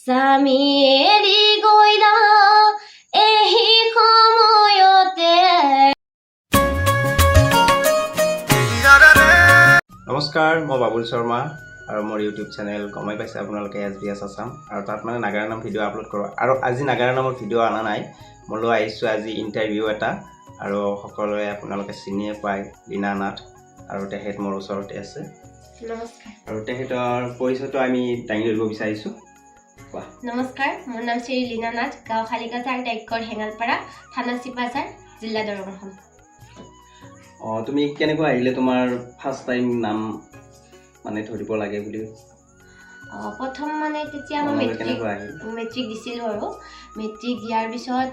স্বামী এৰি গইলা এহি সময়তে। নমস্কাৰ, মই বাবুল শৰ্মা আৰু মোৰ ইউটিউব চেনেল গমাই পাইছে আপোনালোকে SBS আছাম, আৰু তাত মানে নাগাৰা নাম ভিডিঅ' আপলোড কৰোঁ। আৰু আজি নাগাৰা নামৰ ভিডিঅ' অনা নাই, মই লৈ আহিছোঁ আজি ইণ্টাৰভিউ এটা। আৰু সকলোৱে আপোনালোকে চিনিয়ে পায় লীনা নাথ, আৰু তেখেত মোৰ ওচৰতে আছে। নমস্কাৰ। আৰু তেখেতৰ পৰিচয়টো আমি দাঙি ধৰিব বিচাৰিছোঁ। কোৱা। নমস্কাৰ, মোৰ নাম শ্ৰী লীনা নাথ, গাঁও খালিকাজাৰ, ডাইকৰ হেঙালপাৰা, থানা চিপাঝাৰ, জিলা দৰং অসম। তুমি কেনেকৈ আহিলে তোমাৰ ফাৰ্ষ্ট টাইম নাম মানে ধৰিব লাগে বুলি? প্ৰথম মানে তেতিয়া মই মেট্ৰিক দিছিলোঁ, আৰু মেট্ৰিক দিয়াৰ পিছত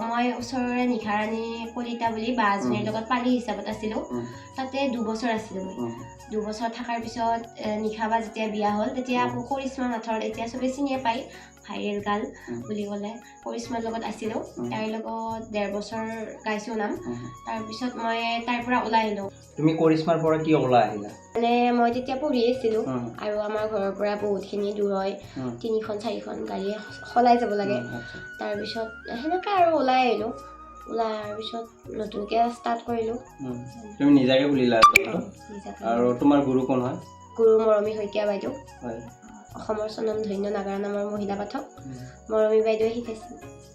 মই ওচৰৰে নিশাৰাণী কলিতা বুলি বা এজনীৰ লগত পালি হিচাপত আছিলোঁ। তাতে 2 বছৰ আছিলোঁ মই। 2 বছৰ থকাৰ পিছত নিশা বা যেতিয়া বিয়া হ'ল, তেতিয়া আকৌ কৰিশ্মা নাথৰ, এতিয়া চবেই চিনিয়ে পায়, ভাইৰেল গাল বুলি ক'লে, কৰিশ্মাৰ লগত আছিলোঁ। তাইৰ লগত 1.5 বছৰ গাইছোঁ নাম। তাৰপিছত মই তাইৰ পৰা ওলাই আহিলোঁ। তুমি কৰিশ্মাৰ পৰা কি ওলাই আহিলা? মানে মই তেতিয়া পঢ়ি আছিলোঁ, আৰু আমাৰ ঘৰৰ পৰা বহুতখিনি দূৰ হয়, 3-4খন গাড়ী সলাই যাব লাগে। তাৰপিছত সেনেকৈ আৰু ওলাই আহিলোঁ। ওলাই অহাৰ পিছত নতুনকৈ ষ্টাৰ্ট কৰিলোঁ। তুমি নিজাকৈ খুলিলা? আৰু তোমাৰ গুৰু কোন হয়? গুৰু মৰমী শইকীয়া বাইদেউ, হয়, অসমৰ স্বনামধন্য নাগাৰা নামৰ মহিলা পাঠক। মৰমী বাইদেৱে শিকাইছিল।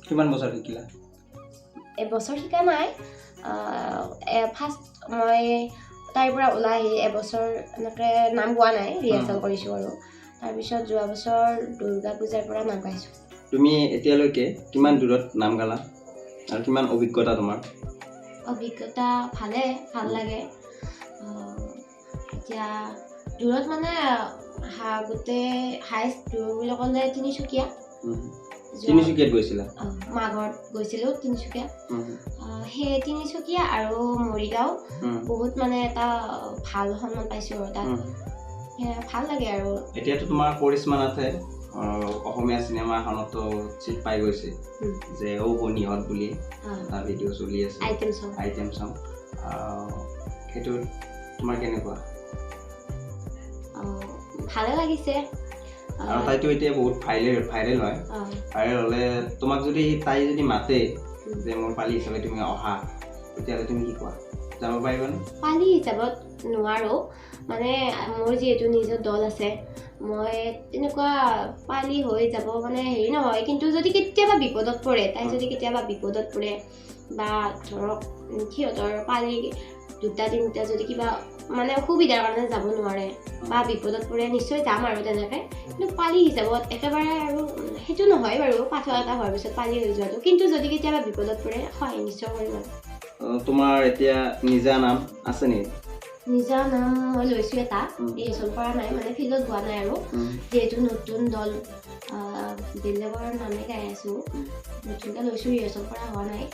কিমান বছৰ শিকিলা? 1 বছৰ শিকা নাই। ফাৰ্ষ্ট মই তাইৰ পৰা ওলাই আহি 1 বছৰ এনেকৈ নাম গোৱা নাই, ৰিহাৰ্চেল কৰিছোঁ। আৰু তাৰপিছত যোৱা বছৰ দুৰ্গা পূজাৰ পৰা নাম গাইছোঁ। তুমি এতিয়ালৈকে কিমান দূৰত নাম গালা আৰু কিমান অভিজ্ঞতা তোমাৰ? অভিজ্ঞতা ভাল লাগে। এতিয়া দূৰত মানে গোটেই হাইষ্ট দূৰ বুলি ক'লে তিনিচুকীয়া। তিনিচুকীয়াত গৈছিলা? মাঘত গৈছিলোঁ তিনিচুকীয়া। সেই তিনিচুকীয়া আৰু মৰিগাঁও বহুত মানে এটা ভাল সন্মান পাইছোঁ, আৰু তাত ভাল লাগে। আৰু এতিয়াতো তোমাৰ কৰিশ্মা নাথে অসমীয়া চিনেমা এখনতো চিট পাই গৈছে, যে ঔ বনিহঁত বুলি এটা ভিডিঅ' চলি আছে, আইটেম চং। সেইটো তোমাৰ কেনেকুৱা? ভালে লাগিছে। আৰু তাইতো এতিয়া বহুত ভাইৰেল হয়। ভাইৰেল হ'লে তোমাক যদি তাই মাতে যে মোৰ পালি হিচাপে তুমি অহা, তেতিয়াহ'লে তুমি কি কোৱা? যাব পাৰিবানে? পালি হিচাপত নোৱাৰোঁ, মানে মোৰ যিহেতু নিজৰ দল আছে, মই তেনেকুৱা পালি হৈ যাব মানে হেৰি নহয়। কিন্তু যদি কেতিয়াবা বিপদত পৰে, তাই যদি কেতিয়াবা বিপদত পৰে, বা ধৰক সিহঁতৰ পালি 2-3টা যদি কিবা মানে অসুবিধাৰ কাৰণে যাব নোৱাৰে বা বিপদত পৰে, নিশ্চয় যাম আৰু তেনেকৈ। কিন্তু পালি হিচাপত একেবাৰে আৰু সেইটো নহয় বাৰু, পাঠক এটা হোৱাৰ পিছত পালি হৈ যোৱাটো। কিন্তু যদি কেতিয়াবা বিপদত পৰে, সহায় নিশ্চয় কৰিম। তোমাৰ এতিয়া নিজা নাম আছে নেকি? নিজা নাম মই লৈছোঁ এটা, ৰিহাৰ্চেল কৰা নাই, মানে ফিল্ডত গোৱা নাই। আৰু যিহেতু নতুন দল, বেলেগৰ নামে গাই আছোঁ, নতুনকৈ লৈছোঁ, ৰিহাৰ্চেল কৰা হোৱা নাই।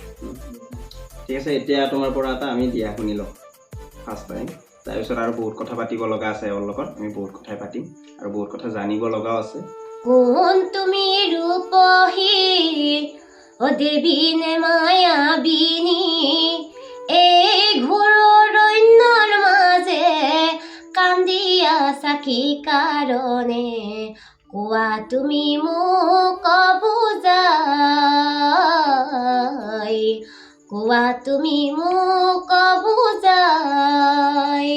ঠিক আছে, এতিয়া তোমাৰ পৰা এটা আমি দিয়া শুনি লওঁ ফাৰ্ষ্ট টাইম। তাৰপিছত আৰু বহুত কথা পাতিব লগা আছে এওঁৰ লগত, আমি বহুত কথাই পাতিম আৰু বহুত কথা জানিব লগাও আছে। কোন তুমি ৰূপহী অ দেৱী নে মায়াবিনী, এই ঘোৰ অৰণ্যৰ মাজে কান্দি আছা কি কাৰণে, কোৱা তুমি মোক বুজাই, কোৱা তুমি মোক বুজাই।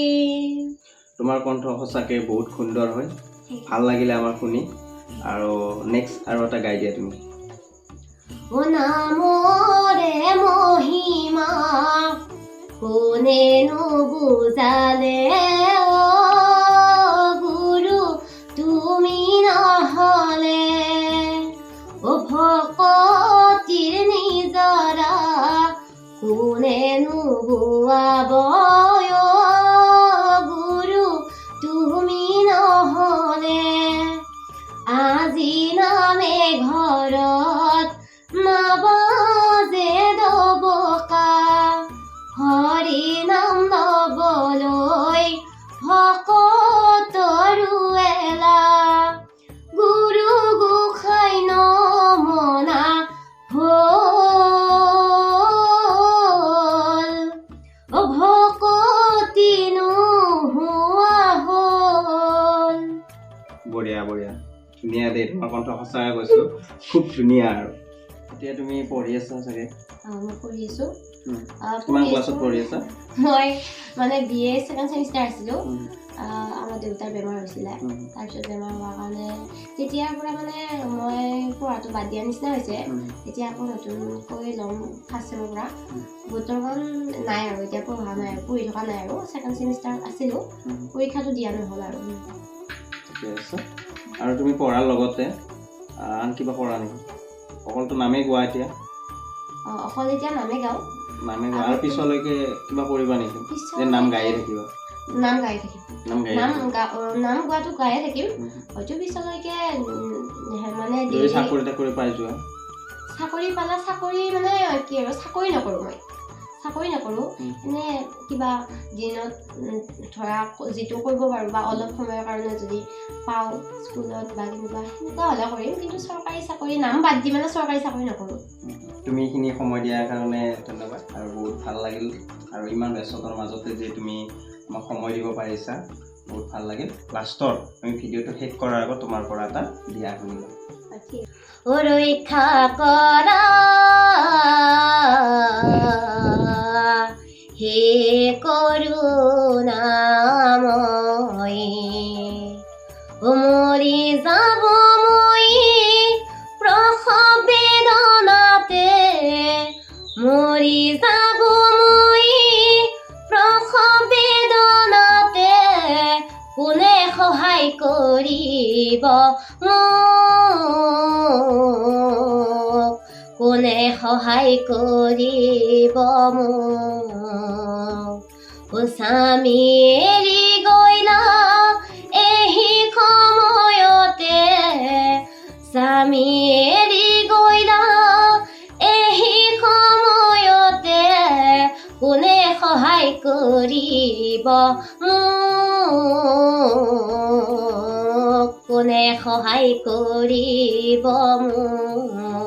তোমাৰ কণ্ঠ সঁচাকে বহুত সুন্দৰ হয়, ভাল লাগিলে আমাৰ শুনি। আৰু নেক্সট আৰু এটা গাই দিয়া তুমি। ও নামৰে মহিমা কোনেনো বুজালে, অ গুৰু তুমি নহ'লে, ও ভকতিৰ নিজৰা কোনেনো বুৱাব, গুৰু তুমি নহ'লে, আজি নামে ঘৰত নাবাজে দবকা, হৰি নাম ল'বলৈ ভকতৰো এলা, গুৰু গোসাঁই নমনা হ'ল, ভকতি নোহোৱা হ'ল। বঢ়িয়া বঢ়িয়া, ধুনীয়া দেই, তোমাৰ কণ্ঠ সঁচাকৈ কৈছোঁ খুব ধুনীয়া আৰু এতিয়া তুমি পঢ়ি আছা চাগে মই পঢ়ি আছোঁ কিমান ক্লাছত পঢ়ি আছা মই মানে BA ছেকেণ্ড ছেমিষ্টাৰ আছিলোঁ আমাৰ দেউতাৰ বেমাৰ হৈছিলে তাৰপিছত বেমাৰ হোৱাৰ কাৰণে তেতিয়াৰ পৰা মানে মই পঢ়াটো বাদ দিয়া নিচিনা হৈছে এতিয়া আকৌ নতুনকৈ ল'ম ফাৰ্ষ্ট ছেমৰ পৰা বৰ্তমান নাই আৰু এতিয়া পঢ়া নাই আৰু পঢ়ি থকা নাই আৰু ছেকেণ্ড ছেমিষ্টাৰত আছিলোঁ পৰীক্ষাটো দিয়া নহ'ল আৰু ঠিকে আছে আৰু তুমি পঢ়াৰ লগতে আন কিবা কৰা নেকি অকলতো নামেই গোৱা এতিয়া অকল এতিয়া নামে গাওঁ নামে গোৱা আৰু পিছলৈকে কিবা কৰিবা নেকি যে নাম গায়ে থাকিবা নাম গাই থাকিম নাম গায়ে নাম গোৱাটো গায়ে থাকিম হয়তো পিছলৈকে মানে যদি চাকৰি পাই যোৱা চাকৰি পালে চাকৰি মানে কি আৰু চাকৰি নকৰোঁ মই চাকৰি নকৰোঁ এনে কিবা দিনত ধৰা যিটো কৰিব পাৰোঁ বা অলপ সময়ৰ কাৰণে যদি পাওঁ স্কুলত বা কিবা সেনেকুৱা হ'লে কৰিম কিন্তু চৰকাৰী চাকৰি নাম বাদ দি মানে চৰকাৰী চাকৰি নকৰোঁ তুমি এইখিনি সময় দিয়াৰ কাৰণে ধন্যবাদ আৰু বহুত ভাল লাগিল আৰু ইমান ব্যস্ততাৰ মাজতে যে তুমি আমাক সময় দিব পাৰিছা বহুত ভাল লাগিল লাষ্টত আমি ভিডিঅ'টো শেষ কৰাৰ আগত তোমাৰ পৰা এটা দিয়া শুনিবা ৰক্ষা কৰা হে কৰোণাময় মৰি যাব মই প্ৰসৱ বেদনাতে মৰি যাব মই প্ৰসৱ বেদনাতে কোনে সহায় কৰিব মোক কোনে সহায় কৰিব মোক স্বামী এৰি গইলা এই সময়তে স্বামী এৰি গইলা এই সময়তে কোনে সহায় কৰিব মোক কোনে সহায় কৰিব মোক